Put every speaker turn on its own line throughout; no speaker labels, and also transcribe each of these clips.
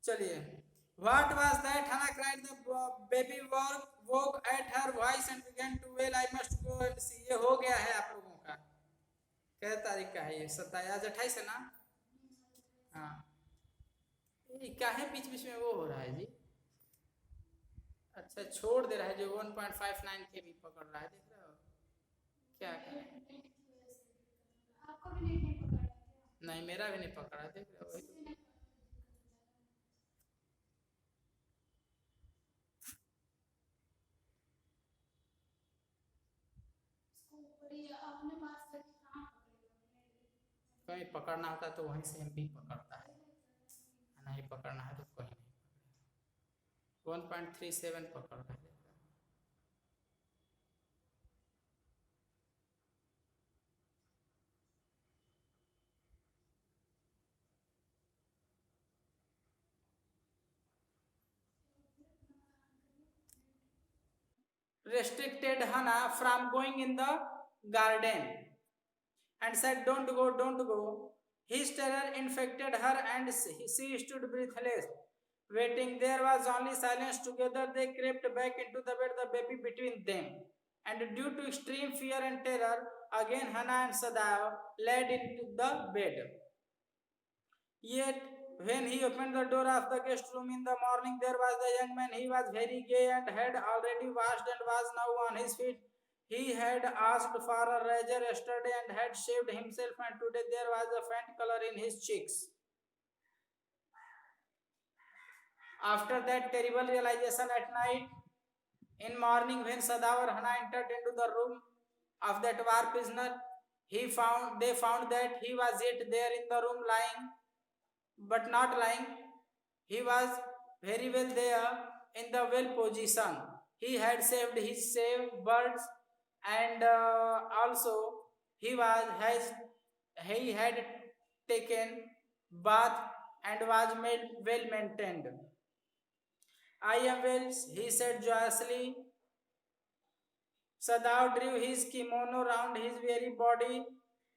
चलिए, What was that? Hannah cried. The baby woke at her voice and began to wail. I must go and see. ये हो गया है आप लोगों का। क्या तारीख का है ये? 27 आज 28 है ना? हाँ। ये क्या है बीच बीच में वो हो रहा है जी? अच्छा छोड़ दे रहा है जो 1.59 के भी पकड़ रहा है, देख रहे हो क्या करें? नहीं मेरा भी नहीं पकड़ा, देख रहे हो वही तो। कहीं पकड़ना होता तो वहीं से एमपी पकड़ता है, नहीं पकड़ना है तो कहीं नहीं। 1.37 पकड़ रहा है। Restricted Hannah from going in the garden and said, Don't go, don't go. His terror infected her and she stood breathless, waiting. There was only silence. Together they crept back into the bed, the baby between them. And due to extreme fear and terror, again Hannah and Sadav led into the bed. Yet, when he opened the door of the guest room in the morning, there was the young man. He was very gay and had already washed and was now on his feet. He had asked for a razor yesterday and had shaved himself, and today there was a faint color in his cheeks. After that terrible realization at night, in morning when Sadav or Hannah entered into the room of that war prisoner, they found that he was yet there in the room lying, but not lying. He was very well there in the well position. He had saved his saved birds, and also he had taken bath and was made well maintained. I am well, he said joyously. Sadav drew his kimono round his very body.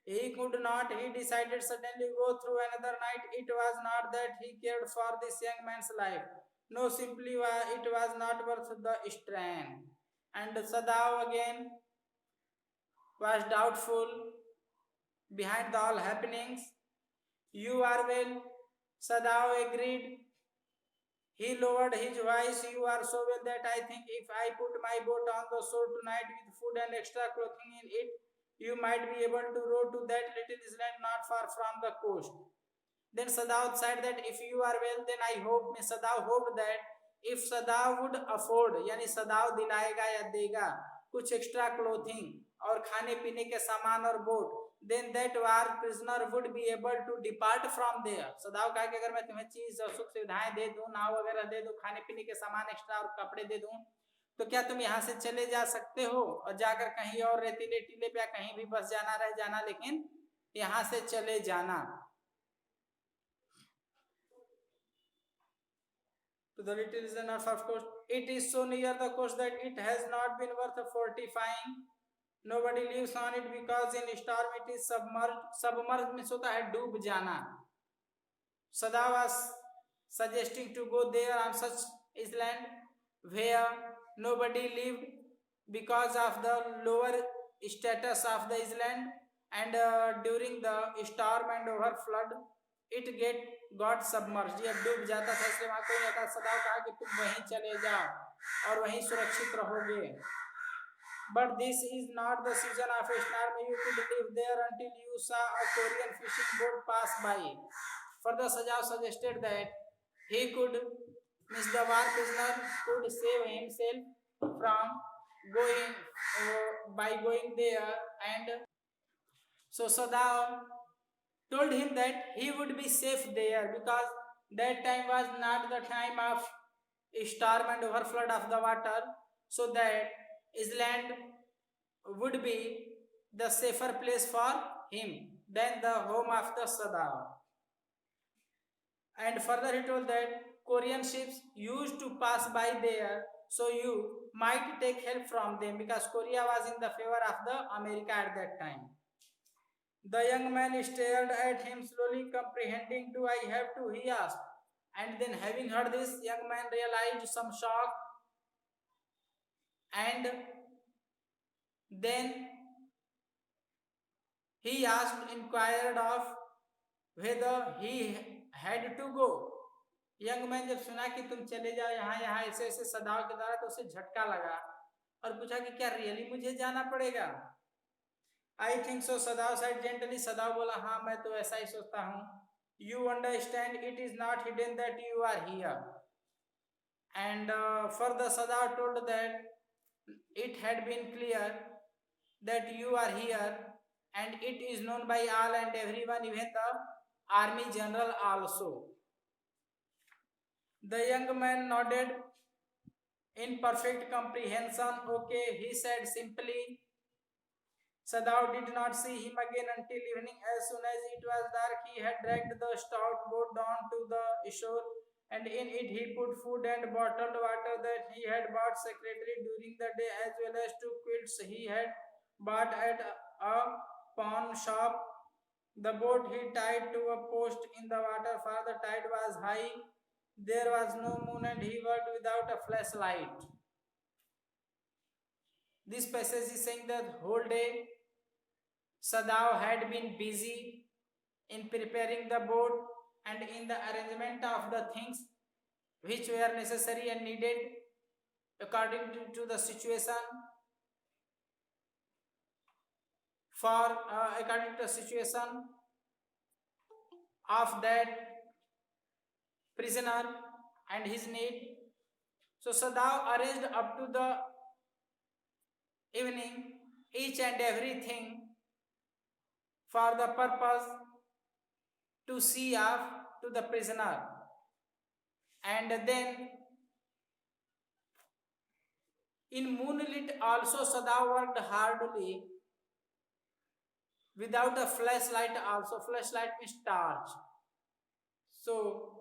He could not, he decided suddenly, go through another night. It was not that he cared for this young man's life. No, simply it was not worth the strain. And Sadav again was doubtful behind the all happenings. You are well, Sadav agreed. He lowered his voice. You are so well that I think if I put my boat on the shore tonight with food and extra clothing in it, you might be able to row to that little island not far from the coast. Then Sadav said that if you are well, then I hope, Sadav hoped that if Sadav would afford, यानी सदाव दिलाएगा या देगा कुछ extra clothing और खाने पीने के सामान और boat, then that war prisoner would be able to depart from there. सदाव कहा कि अगर मैं तुम्हें चीज और सुख सुविधाएं दे दूं, नाव वगैरह दे दूं, खाने पीने के सामान एक्स्ट्रा और कपड़े दे दूं, तो क्या तुम यहाँ से चले जा सकते हो और जाकर कहीं और रेतीले टीले पे या कहीं भी बस जाना रह जाना, लेकिन यहाँ से चले जाना. To the little is not far coast. It is so near the coast that it has not been worth fortifying. Nobody lives on it because in storm it is submerged. Submerged means होता है डूब जाना. Sada was suggesting to go there on such island where nobody lived because of the lower status of the island, and during the storm and over flood it got submerged. ये डूब जाता था, इसलिए वहां कोई नहीं था. सदा कहा कि तुम वहीं चले जाओ और वहीं सुरक्षित रहोगे. But this is not the season of a storm. You could live there until you saw a Korean fishing boat pass by. Further, Sajav suggested that he could, means the war prisoner could save himself from going by going there, and so Sadav told him that he would be safe there because that time was not the time of storm and overflood of the water, so that island would be the safer place for him than the home of the Sadav. And further he told that Korean ships used to pass by there, so you might take help from them because Korea was in the favor of the America at that time. The young man stared at him slowly, comprehending. Do I have to? He asked. And then having heard this, young man realized some shock, and then he inquired of whether he had to go. Young man जब सुना कि तुम चले जाओ यहाँ यहाँ ऐसे ऐसे सदाव के द्वारा, तो उसे झटका लगा और पूछा कि क्या रियली मुझे जाना पड़ेगा? I think so, Sadao sighed gently. Sadao बोला, हाँ मैं तो ऐसा ही सोचता हूँ। You understand it is not hidden that you are here. And further Sadao told that it had been clear that you are here, and it is known by all and everyone, even the army general also. The young man nodded in perfect comprehension. Okay, he said simply. Sadav did not see him again until evening. As soon as it was dark, he had dragged the stout boat down to the shore, and in it he put food and bottled water that he had bought secretly during the day, as well as 2 quilts he had bought at a pawn shop. The boat he tied to a post in the water, for the tide was high. There was no moon, and he worked without a flashlight. This passage is saying that whole day Sadav had been busy in preparing the boat and in the arrangement of the things which were necessary and needed according to the situation, according to the situation of that prisoner and his need. So Sadav arranged up to the evening each and everything for the purpose to see off to the prisoner. And then in moonlit also Sadav worked hardly without a flashlight also. Flashlight means torch. So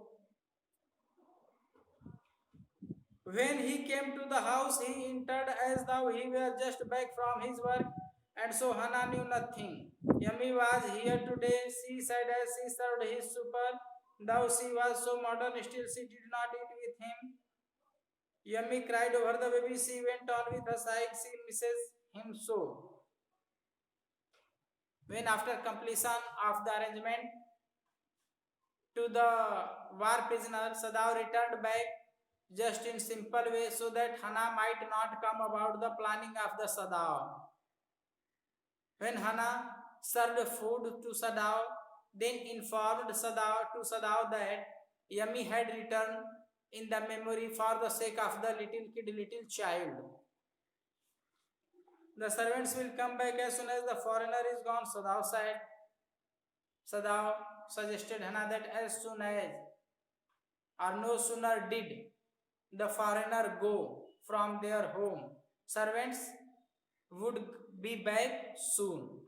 when he came to the house, he entered as though he were just back from his work, and so Hannah knew nothing. Yummy was here today, she said as she served his supper. Though she was so modern, still she did not eat with him. Yummy cried over the baby. She went on with her sighing. She misses him so. When after completion of the arrangement to the war prisoner, Sadav returned back just in simple way, so that Hannah might not come about the planning of the Sadav. When Hannah served food to Sadav, then informed Sadav that Yummy had returned in the memory for the sake of the little child. The servants will come back as soon as the foreigner is gone, Sadav said. Sadav suggested Hannah that as soon as, or no sooner did the foreigner go from their home, servants would be back soon.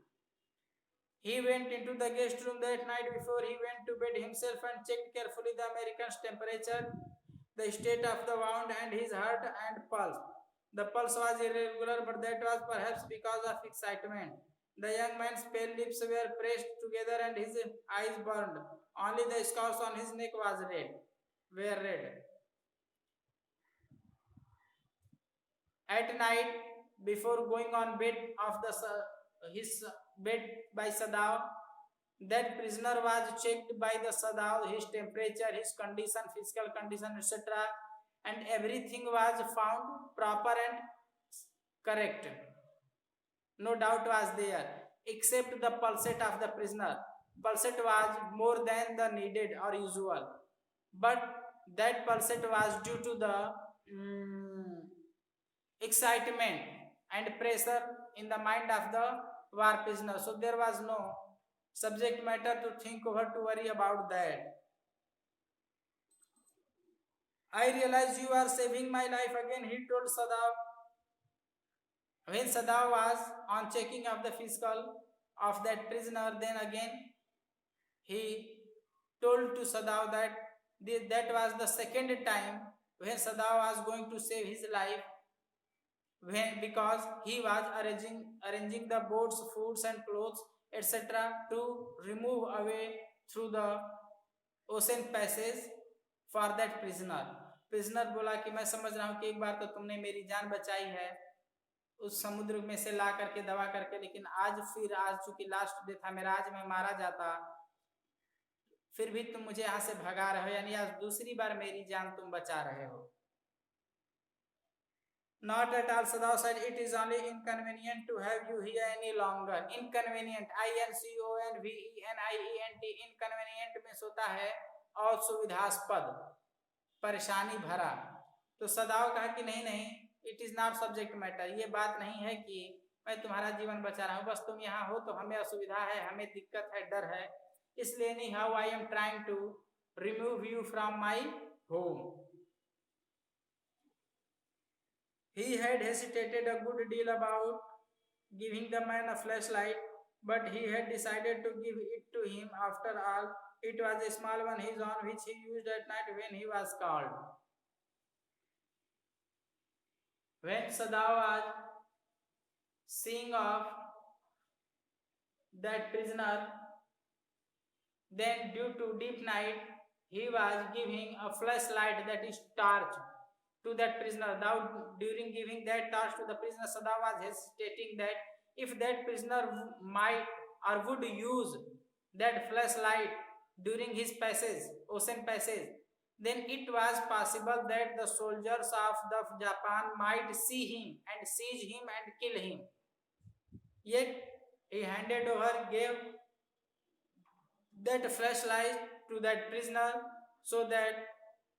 He went into the guest room that night before he went to bed himself and checked carefully the American's temperature, the state of the wound, and his heart and pulse. The pulse was irregular, but that was perhaps because of excitement. The young man's pale lips were pressed together and his eyes burned. Only the scars on his neck were red. At night, before going on bed of his bed by Sadav, that prisoner was checked by the Sadav, his temperature, his condition, physical condition, etc., and everything was found proper and correct. No doubt was there, except the pulsate of the prisoner. Pulsate was more than the needed or usual, but that pulsate was due to the excitement and pressure in the mind of the war prisoner. So there was no subject matter to think over, to worry about that. I realize you are saving my life again, he told Sadav. When Sadav was on checking of the physical of that prisoner, then again he told to Sadav that that was the second time when Sadav was going to save his life, because he was arranging the boats, foods and clothes, etc., to remove away through the ocean passage for that prisoner. Prisoner बोला कि मैं समझ रहा हूँ कि एक बार तो तुमने मेरी जान बचाई है उस समुद्र में से ला करके दबा करके, लेकिन आज चूंकि लास्ट डे था मेरा, आज मैं मारा जाता, फिर भी तुम मुझे यहाँ से भगा रहे हो, यानी आज दूसरी बार मेरी जान तुम बचा रहे हो। Not at all, Sadao said, it is only inconvenient to have you here any longer. Inconvenient, INCONVENIENT, inconvenient में होता है असुविधास्पद, परेशानी भरा। तो सदाओ कहा कि नहीं नहीं, it is not subject matter, ये बात नहीं है कि मैं तुम्हारा जीवन बचा रहा हूँ, बस तुम यहाँ हो तो हमें असुविधा है, हमें दिक्कत है, डर है, इसलिए नहीं how I am trying to remove you from my home. He had hesitated a good deal about giving the man a flashlight, but he had decided to give it to him. After all, it was a small one, his own, which he used at night when he was called. When Sadao was seeing of that prisoner, then due to deep night, he was giving a flashlight, that is torch, to that prisoner. Now during giving that torch to the prisoner, Sadao was hesitating that if that prisoner might or would use that flashlight during his passage, ocean passage, then it was possible that the soldiers of the Japan might see him and seize him and kill him. Yet he handed over, gave that flashlight to that prisoner so that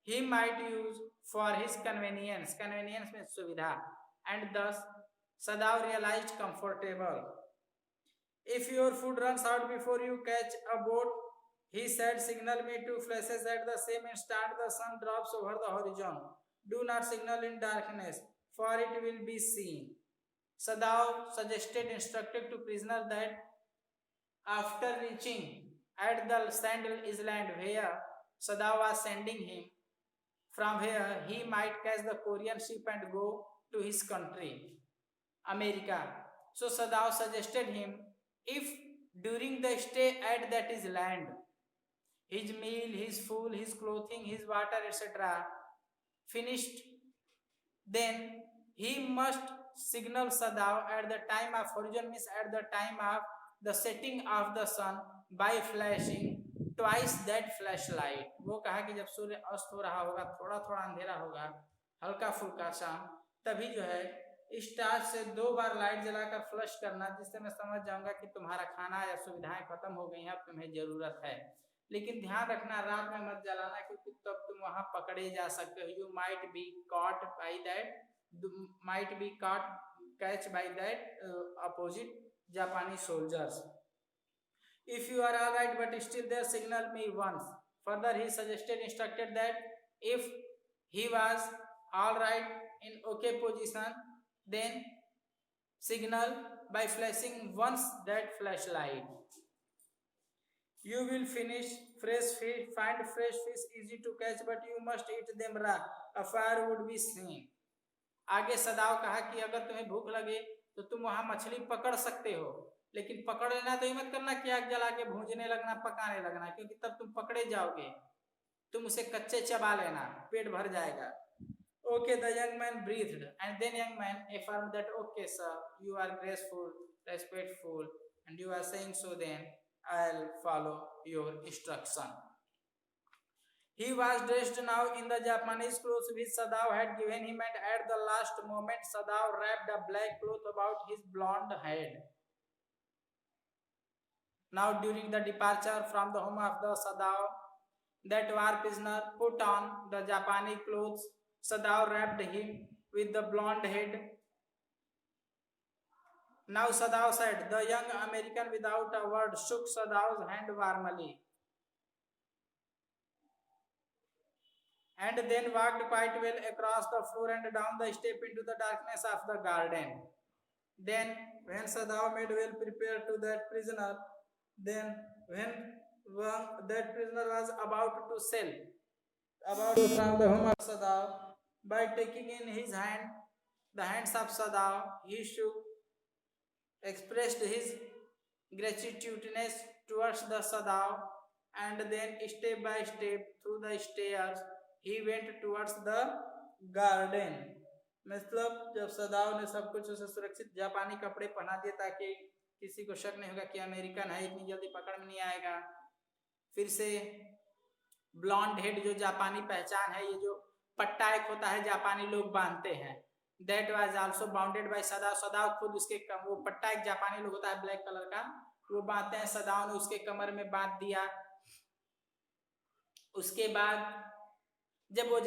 he might use for his convenience. Convenience means suvidha. And thus Sadao realized comfortable. If your food runs out before you catch a boat, he said, signal me 2 flashes at the same instant the sun drops over the horizon. Do not signal in darkness, for it will be seen. Sadao instructed to prisoner that after reaching at the Sandal Island where Sadao was sending him, from here he might catch the Korean ship and go to his country, America. So Sadao suggested him, if during the stay at that is land, his meal, his food, his clothing, his water, etc. finished, then he must signal Sadao at the time of horizon, means at the time of the setting of the sun, by flashing twice that flashlight. वो कहा कि जब सूर्य अस्त हो रहा होगा, थोड़ा थोड़ा अंधेरा होगा, हल्का फुल्का शाम, तभी जो है इस टार्च से 2 बार लाइट जलाकर फ्लश करना, जिससे मैं समझ जाऊंगा कि तुम्हारा खाना या सुविधाएं खत्म हो गई हैं, अब तुम्हें जरूरत है। लेकिन ध्यान रखना, रात में मत जलाना, क्योंकि तब तुम वहां पकड़े जा सकते हो। You might be caught by that, might be catch by that opposite Japanese soldiers. If you are all right but still there, signal me once. Further, he instructed that if he was all right in okay position, then signal by flashing once that flashlight. You will find fresh fish easy to catch, but you must eat them raw. A fire would be seen. आगे सदाव कहा कि अगर तुम्हें भूख लगे तो तुम वहां मछली पकड़ सकते हो, लेकिन पकड़ लेना तो ये मत करना कि आग जला के भूंजने लगना, पकाने लगना, क्योंकि तब तुम पकड़े जाओगे। तुम उसे कच्चे चबा लेना, पेट भर जाएगा। Okay, the young man breathed, and then young man affirmed that, okay sir, you are graceful, respectful, and you are saying so, then I'll follow your instruction. He was dressed now in the Japanese clothes which Sadao had given him, and at the last moment Sadao wrapped a black cloth about his blonde head. Now during the departure from the home of the Sadao, that war prisoner put on the Japanese clothes. Sadao wrapped him with the blonde head. Now Sadao said, the young American without a word shook Sadao's hand warmly, and then walked quite well across the floor and down the step into the darkness of the garden. Then when Sadao made well prepared to that prisoner, then when that prisoner was about to sail from the home of Sadao, by taking in his hand the hands of Sadao, he expressed his gratitude towards the Sadao, and then step by step through the stairs he went towards the garden. मतलब जब सदाव ने सब कुछ उसे सुरक्षित जापानी कपड़े पहना दिए ताकि किसी को शक नहीं होगा कि अमेरिकन है, इतनी जल्दी पकड़ में नहीं आएगा। फिर से ब्लॉन्ड हेड जो जापानी पहचान है, ये जो पट्टा एक होता है जापानी लोग बांधते हैं, that was also bounded by सदाव। सदाव खुद उसके वो पट्टा एक जापानी लोग होता है ब्लैक कलर का, वो बांधते हैं, सदाव ने उसके कमर में बांध दिया। उसके बाद जब वो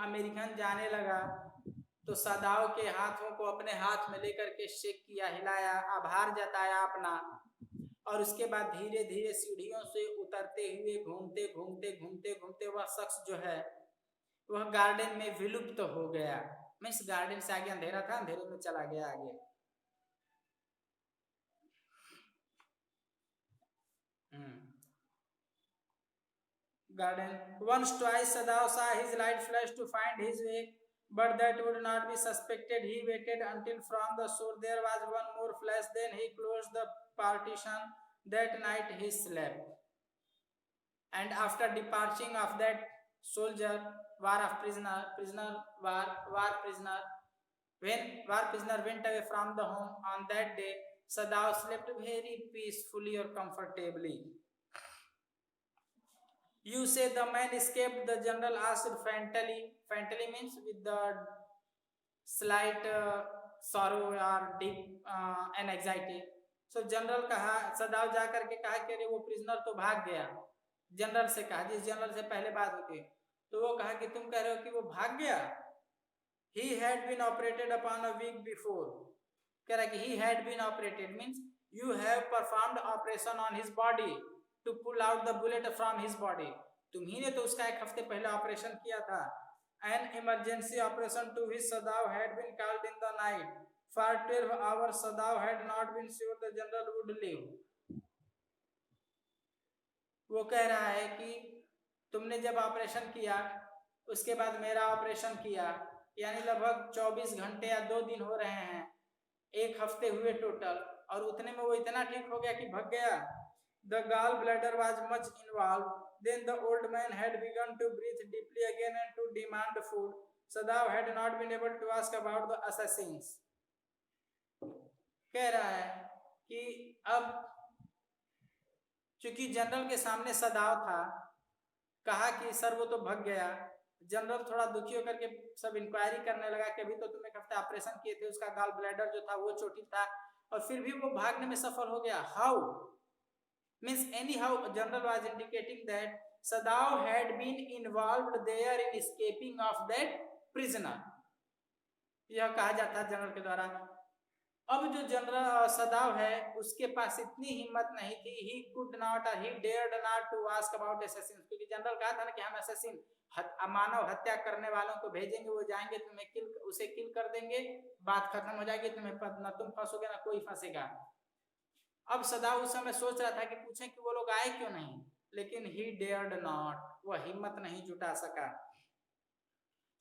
अमेरिकन जाने लगा तो सदाव के हाथों को अपने हाथ में लेकर के शेक किया, हिलाया, आभार जताया अपना, और उसके बाद धीरे धीरे सीढ़ियों से उतरते हुए घूमते घूमते घूमते घूमते वह शख्स जो है वह गार्डन में विलुप्त हो गया। मीन्स गार्डन से आगे अंधेरा था, अंधेरे में चला गया आगे। Garden. Once, twice, Sadav saw his light flash to find his way, but that would not be suspected. He waited until from the shore there was one more flash. Then he closed the partition. That night he slept. And after departing of that soldier, war prisoner went away from the home on that day, Sadav slept very peacefully or comfortably. You say the man escaped, the general asked faintly. Faintly means with the slight sorrow or deep anxiety. So general कहा, सदाव जाकर के कहा कि अरे वो prisoner तो भाग गया। जनरल से कहा, जिस जनरल से पहले बात होती, तो वो कहा कि तुम कह रहे हो कि वो भाग गया। He had been operated upon a week before. कह रहा कि he had been operated means you have performed operation on his body to pull out the bullet from his body. तुम्ही ने तो उसका एक हफ्ते पहले ऑपरेशन किया था। An emergency operation to which Sadav had been called in the night. For 12 hours Sadav had not been sure the general would live. वो कह रहा है कि तुमने जब ऑपरेशन किया उसके बाद मेरा ऑपरेशन किया, यानी लगभग 24 घंटे या 2 दिन हो रहे हैं, 1 हफ्ते हुए टोटल, और उतने में वो इतना ठीक हो गया कि भाग गया। The gallbladder was much involved. Then the old man had begun to breathe deeply again and to demand food. Sadav had not been able to ask about the assassins. कह रहा है कि अब चूंकि जनरल के सामने सदाव था, कहा कि सर वो तो भाग गया। जनरल थोड़ा दुखी होकर के सब इंक्वायरी करने लगा कि अभी तो तुम एक हफ्ते ऑपरेशन किए थे, उसका गाल ब्लैडर जो था वो चोटी था, और फिर भी वो भागने में सफल हो गया। How means anyhow general was indicating that Sadav had been involved there in escaping of that prisoner. यह कहा जाता है जनरल के द्वारा। अब जो जनरल सदाव है उसके पास इतनी हिम्मत नहीं थी, he could not or he dared not to ask about assassins, क्योंकि जनरल कहा था ना कि हम assassin मानव हत्या करने वालों को भेजेंगे, वो जाएंगे तुम्हें उसे किल कर देंगे, बात खत्म हो जाएगी, तुम्हें ना तुम फंसोगे ना कोई फंसेगा। अब सदाव उस समय सोच रहा था कि पूछें कि वो लोग आए क्यों नहीं, लेकिन he dared not, वह हिम्मत नहीं जुटा सका।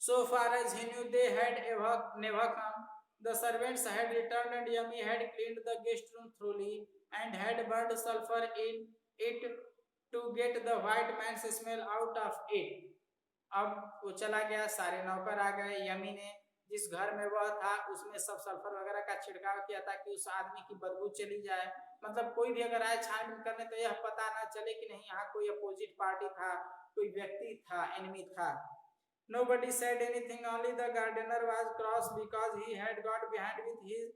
So far as he knew they had never come. The servants had returned and Yami had cleaned the guest room thoroughly and had burned sulfur in it to get the white man's smell out of it. अब वो चला गया, सारे नौकर आ गए, yummy ने जिस घर में वह था उसमें सब सल्फर वगैरह का छिड़काव किया ताकि उस आदमी की बदबू चली जाए। मतलब कोई भी अगर आए छानबीन करने तो यह पता ना चले कि नहीं यहाँ कोई अपोजिट पार्टी था, कोई व्यक्ति था, एनिमी था। Nobody said anything, only the gardener was cross because he had got behind with his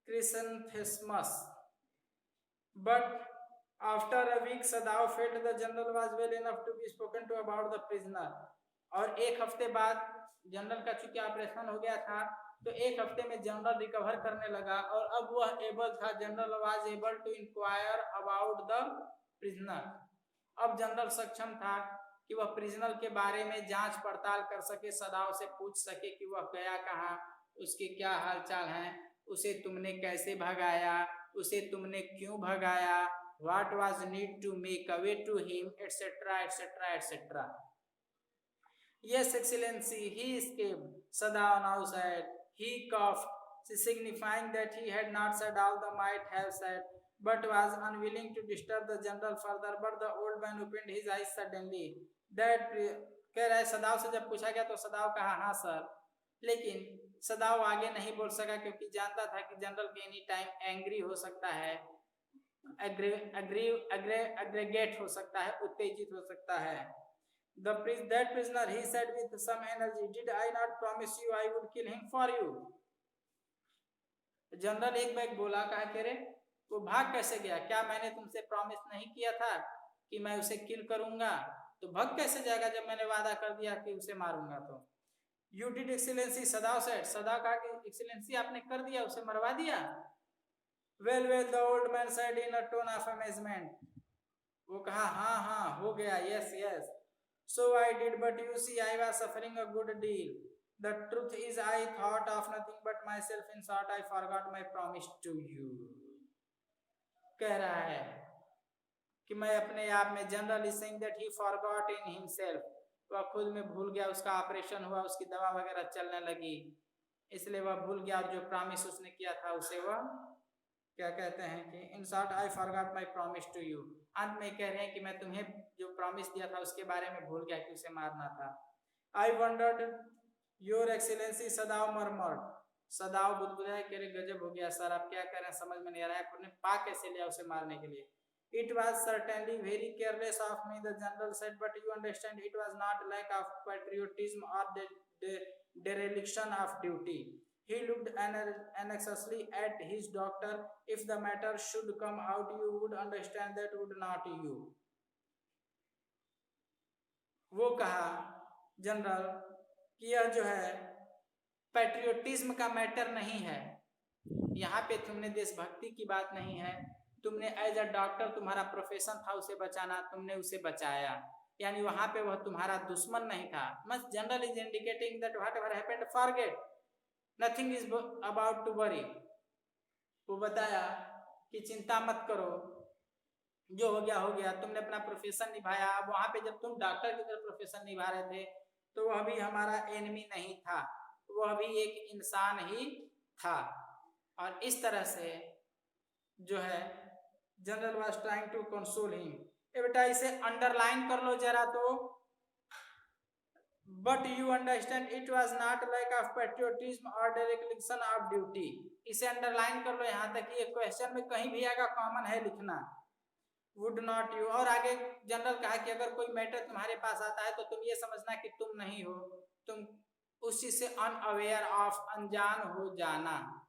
chrysanthemums. But after a week Sadav felt the general was well enough to be spoken to about the prisoner. और 1 हफ्ते बाद general का चूंकि operation हो गया था तो 1 हफ्ते में जनरल रिकवर करने लगा और अब वह एबल था, general was able to inquire about the prisoner. अब जनरल सक्षम था कि वह प्रिजनर के बारे में जांच पड़ताल कर सके, सदाव से पूछ सके कि वह गया कहाँ, उसके क्या हालचाल हैं, उसे तुमने कैसे भगाया, उसे तुमने क्यों भगाया, what was need to make away to him, etcetera etcetera etcetera. Yes, Excellency, he escaped, Sadav now said. He coughed, signifying that he had not said all the might have said. but was unwilling to disturb the general further. But the old man opened his eyes suddenly. That कह रहा है सदाव से जब पूछा गया तो सदाव कहा हाँ सर, लेकिन सदाव आगे नहीं बोल सका क्योंकि जानता था कि जनरल के एनी टाइम एंग्री हो सकता है, एग्रेगेट हो सकता है, उत्तेजित हो सकता है. That prisoner, he said with some energy, did I not promise you I would kill him for you? General एक बैग बोला, कहा कि रे वो भाग कैसे गया, क्या मैंने तुमसे प्रॉमिस नहीं किया था कि मैं उसे किल करूंगा, तो भाग कैसे जाएगा जब मैंने वादा कर दिया कि उसे मारूंगा. तो यू डिड एक्सीलेंसी, सदाव सेड, सदाव कहा कि एक्सीलेंसी आपने कर दिया, उसे मरवा दिया. Well well, the old man said in a tone of amazement. वो कहा हाँ हाँ हो गया, yes yes. So I did, but you see I was suffering a good deal. The truth is I thought of nothing but myself. In short, I forgot my promise to you. कह रहा है कि मैं अपने आप में, general is saying that he forgot in himself, वह खुद में भूल गया, उसका ऑपरेशन हुआ, उसकी दवा वगैरह चलने लगी, इसलिए वह भूल गया, और जो प्रॉमिस उसने किया था उसे वह क्या कहते हैं कि in short I forgot my promise to you. अंत में कह रहे हैं कि मैं तुम्हें जो प्रॉमिस दिया था उसके बारे में भूल गया कि उसे मारना था. आई वंडर्ड योर एक्सीलेंसी, सदाव मरमर्ड. सदाव बुदबुदाए, कह रहे गजब हो गया सर, आप क्या कह रहे हैं, समझ में नहीं आ रहा है, आपने पा कैसे लिया उसे मारने के लिए. It was certainly very careless of me, the general said, but you understand it was not lack of patriotism और dereliction of duty. He looked anxiously at his doctor. If the matter should come out, you would understand that, would not you? वो कहा general कि यह जो है patriotism का matter नहीं है, यहाँ पे तुमने देशभक्ति की बात नहीं है, तुमने एज अ डॉक्टर, तुम्हारा प्रोफेशन था उसे बचाना, तुमने उसे बचाया, यानी वहां पे वह तुम्हारा दुश्मन नहीं था. Must general is indicating that whatever happened forget, nothing is about to worry. वो बताया कि चिंता मत करो, जो हो गया हो गया, तुमने अपना प्रोफेशन निभाया. अब वहां पे जब तुम डॉक्टर की तरह प्रोफेशन निभा रहे थे तो वह भी हमारा एनिमी नहीं था, वह भी एक इंसान ही था. और इस तरह से जो है general was trying to console him. ए बेटा इसे अंडरलाइन कर लो जरा तो. But you understand it was not like of patriotism और dereliction ऑफ ड्यूटी. इसे अंडरलाइन कर लो यहाँ तक, ये क्वेश्चन में कहीं भी आएगा, कॉमन है लिखना. वुड नॉट यू, और आगे जनरल कहा कि अगर कोई मैटर तुम्हारे पास आता है तो तुम ये समझना कि तुम नहीं हो, तुम उस चीज से अनअवेयर ऑफ, अनजान हो जाना.